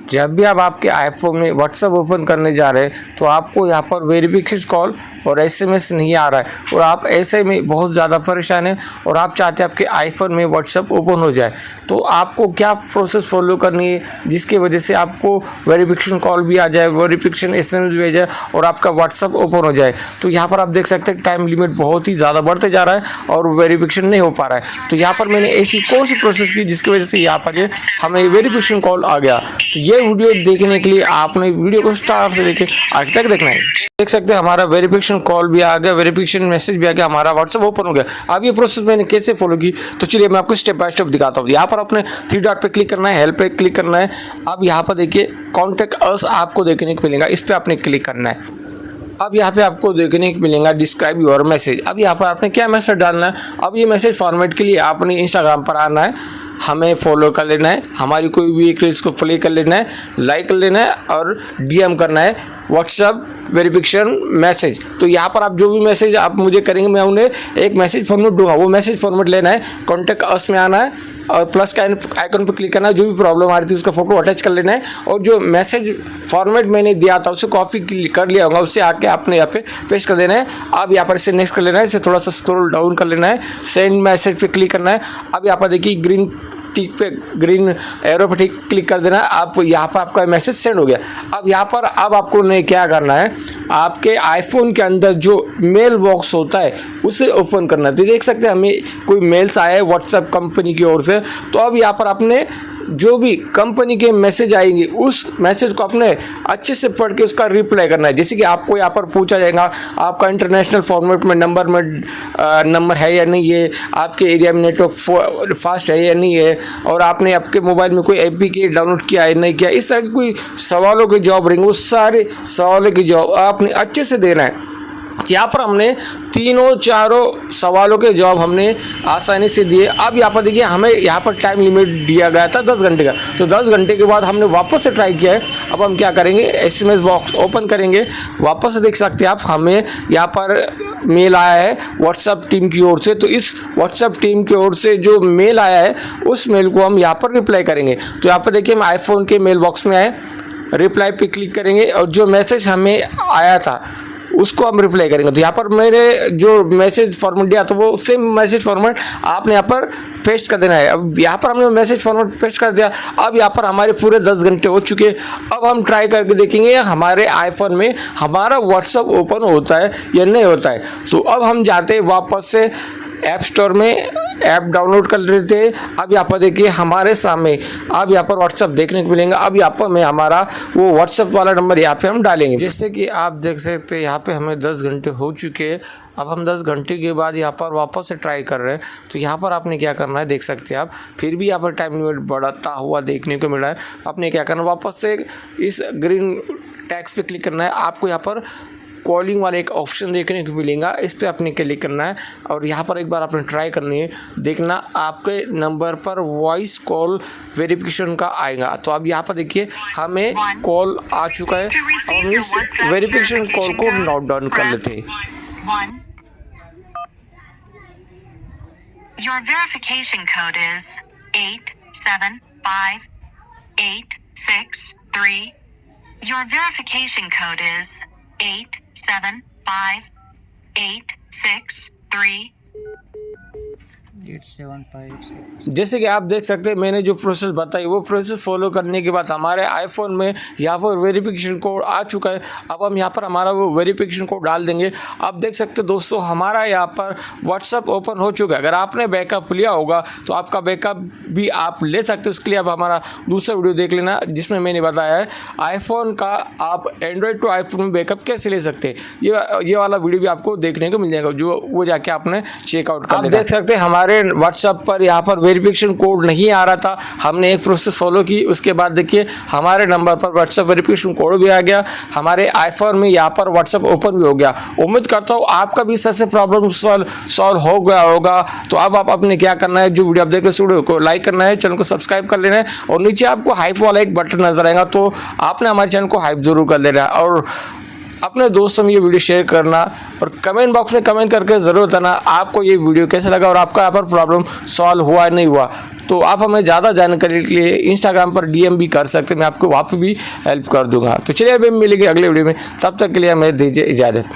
जब भी आप आपके आईफोन में व्हाट्सअप ओपन करने जा रहे हैं तो आपको यहाँ पर वेरिफिकेशन कॉल और एसएमएस नहीं आ रहा है और आप ऐसे में बहुत ज़्यादा परेशान हैं और आप चाहते हैं आपके आईफोन में व्हाट्सअप ओपन हो जाए, तो आपको क्या प्रोसेस फॉलो करनी है जिसकी वजह से आपको वेरिफिकेशन कॉल भी आ जाए, वेरिफिकेशन एसएमएस भी आ जाए और आपका व्हाट्सअप ओपन हो जाए। तो यहाँ पर आप देख सकते हैं टाइम लिमिट बहुत ही ज़्यादा बढ़ते जा रहा है और वेरिफिकेशन नहीं हो पा रहा है। तो यहाँ पर मैंने ऐसी कौन सी प्रोसेस की जिसकी वजह से यहाँ पर हमें वेरिफिकेशन कॉल आ गया। तो ये वीडियो देखने के लिए आपने वीडियो को स्टार्ट से लेके आगे तक देखना है। देख सकते हैं हमारा वेरिफिकेशन कॉल भी आ गया, वेरिफिकेशन मैसेज भी आ गया, हमारा व्हाट्सएप ओपन हो गया। अब ये प्रोसेस मैंने कैसे फॉलो की तो चलिए मैं आपको स्टेप बाय स्टेप दिखाता हूँ। यहाँ पर अपने थ्री डॉट पे क्लिक करना है, हेल्प पे क्लिक करना है। अब यहाँ पर देखिए कॉन्टेक्ट अस आपको देखने को मिलेगा, इस पर आपने क्लिक करना है। अब यहाँ पे आपको देखने को मिलेगा डिस्क्राइब योर मैसेज। अब यहाँ पर आपने क्या मैसेज डालना है। अब ये मैसेज फॉर्मेट के लिए आपने इंस्टाग्राम पर आना है, हमें फॉलो कर लेना है, हमारी कोई भी एक रील्स को प्ले कर लेना है, लाइक कर लेना है और डीएम करना है व्हाट्सएप वेरिफिकेशन मैसेज। तो यहाँ पर आप जो भी मैसेज आप मुझे करेंगे मैं उन्हें एक मैसेज फॉर्मेट दूंगा, वो मैसेज फॉर्मेट लेना है, कॉन्टेक्ट अस में आना है और प्लस का आइकन पर क्लिक करना है। जो भी प्रॉब्लम आ रही थी उसका फोटो अटैच कर लेना है और जो मैसेज फॉर्मेट मैंने दिया था उसे कॉपी कर लिया होगा, उससे आके आपने यहाँ पे पेस्ट कर देना है। अब यहाँ पर इसे नेक्स्ट कर लेना है, इसे थोड़ा सा स्क्रॉल डाउन कर लेना है, सेंड मैसेज पे क्लिक करना है। अब यहाँ पर देखिए ग्रीन टिक पे, ग्रीन एरो पे टिक क्लिक कर देना है। आप यहाँ पर आपका मैसेज सेंड हो गया। अब यहाँ पर अब आपको नहीं क्या करना है, आपके आईफोन के अंदर जो मेल बॉक्स होता है उसे ओपन करना है। तो देख सकते हैं हमें कोई मेल्स आए हैं व्हाट्सएप कंपनी की ओर से। तो अब यहाँ पर आपने जो भी कंपनी के मैसेज आएंगे उस मैसेज को अपने अच्छे से पढ़ के उसका रिप्लाई करना है। जैसे कि आपको यहाँ पर पूछा जाएगा आपका इंटरनेशनल फॉर्मेट में नंबर है या नहीं है, आपके एरिया में नेटवर्क फास्ट है या नहीं है, और आपने आपके मोबाइल में कोई एपीके डाउनलोड किया है नहीं किया, इस तरह के कोई सवालों के जवाब रहेंगे। वो सारे सवालों के जवाब आपने अच्छे से देना है। यहाँ पर हमने तीनों चारों सवालों के जवाब हमने आसानी से दिए। अब यहाँ पर देखिए हमें यहाँ पर टाइम लिमिट दिया गया था 10 घंटे का, तो 10 घंटे के बाद हमने वापस से ट्राई किया है। अब हम क्या करेंगे, एसएमएस बॉक्स ओपन करेंगे, वापस से देख सकते हैं आप हमें यहाँ पर मेल आया है व्हाट्सएप टीम की ओर से। तो इस व्हाट्सएप टीम की ओर से जो मेल आया है उस मेल को हम यहाँ पर रिप्लाई करेंगे। तो यहाँ पर देखिए हम आईफोन के मेल बॉक्स में आए, रिप्लाई पे क्लिक करेंगे और जो मैसेज हमें आया था उसको हम रिप्लाई करेंगे। तो यहाँ पर मेरे जो मैसेज फॉर्मेट दिया तो वो सेम मैसेज फॉर्मेट आपने यहाँ पर पेस्ट कर देना है। अब यहाँ पर हमने मैसेज फॉर्मेट पेस्ट कर दिया। अब यहाँ पर हमारे पूरे 10 घंटे हो चुके। अब हम ट्राई करके देखेंगे हमारे आईफोन में हमारा व्हाट्सअप ओपन होता है या नहीं होता है। तो अब हम जाते हैं वापस से ऐप स्टोर में, ऐप डाउनलोड कर लेते हैं। अब यहाँ पर देखिए हमारे सामने अब यहाँ पर व्हाट्सएप देखने को मिलेगा। अब यहाँ पर मैं हमारा वो व्हाट्सएप वाला नंबर यहाँ पे हम डालेंगे। जैसे कि आप देख सकते हैं यहाँ पे हमें 10 घंटे हो चुके हैं। अब हम 10 घंटे के बाद यहाँ पर वापस से ट्राई कर रहे हैं। तो यहाँ पर आपने क्या करना है, देख सकते हैं आप फिर भी यहाँ पर टाइम लिमिट बढ़ता हुआ देखने को मिल रहा है। आपने क्या करना है, वापस से इस ग्रीन टैक्स पे क्लिक करना है। आपको यहाँ पर कॉलिंग वाला एक ऑप्शन देखने को मिलेगा, इस पर आपने क्लिक करना है और यहाँ पर एक बार आपने ट्राई करनी है, देखना आपके नंबर पर वॉइस कॉल वेरिफिकेशन का आएगा। तो अब यहाँ पर देखिए हमें कॉल आ चुका है और हम इस वेरिफिकेशन कॉल को नोट डाउन कर लेते हैं। Your verification code is 875863. Your verification code is 875863. जैसे कि आप देख सकते हैं मैंने जो प्रोसेस बताई वो प्रोसेस फॉलो करने के बाद हमारे आईफोन में यहाँ पर वेरिफिकेशन कोड आ चुका है। अब हम यहाँ पर हमारा वो वेरिफिकेशन कोड डाल देंगे। आप देख सकते हैं दोस्तों हमारा यहाँ पर व्हाट्सएप ओपन हो चुका है। अगर आपने बैकअप लिया होगा तो आपका बैकअप भी आप ले सकते हो। उसके लिए आप हमारा दूसरा वीडियो देख लेना जिसमें मैंने बताया है आईफोन का आप एंड्रॉयड टू आईफोन में बैकअप कैसे ले सकते हैं। ये वाला वीडियो भी आपको देखने को मिल जाएगा, जो वो जाके आपने चेकआउट कर लेना। देख सकते हैं हमारे व्हाट्सएप पर यहाँ पर वेरिफिकेशन कोड नहीं आ रहा था, हमने एक प्रोसेस फॉलो की। उसके बाद देखिए हमारे नंबर पर व्हाट्सएप वेरिफिकेशन कोड भी आ गया, हमारे आईफोन में यहाँ पर व्हाट्सएप ओपन भी हो गया। उम्मीद करता हूँ आपका भी इससे प्रॉब्लम सॉल्व हो गया होगा। तो अब आप अपने क्या करना है, जो वीडियो आप देख रहे हैं वीडियो को लाइक करना है, चैनल को सब्सक्राइब कर लेना है और नीचे आपको हाइप वाला एक बटन नजर आएगा तो आपने हमारे चैनल को हाइप जरूर कर लेना है। और अपने दोस्तों में ये वीडियो शेयर करना और कमेंट बॉक्स में कमेंट करके ज़रूर बताना आपको ये वीडियो कैसा लगा और आपका यहाँ पर प्रॉब्लम सॉल्व हुआ है नहीं हुआ। तो आप हमें ज़्यादा जानकारी के लिए इंस्टाग्राम पर DM भी कर सकते हैं, मैं आपको वहाँ पर भी हेल्प कर दूंगा। तो चलिए अभी मिलेंगे अगले वीडियो में, तब तक के लिए हमें दीजिए इजाज़त।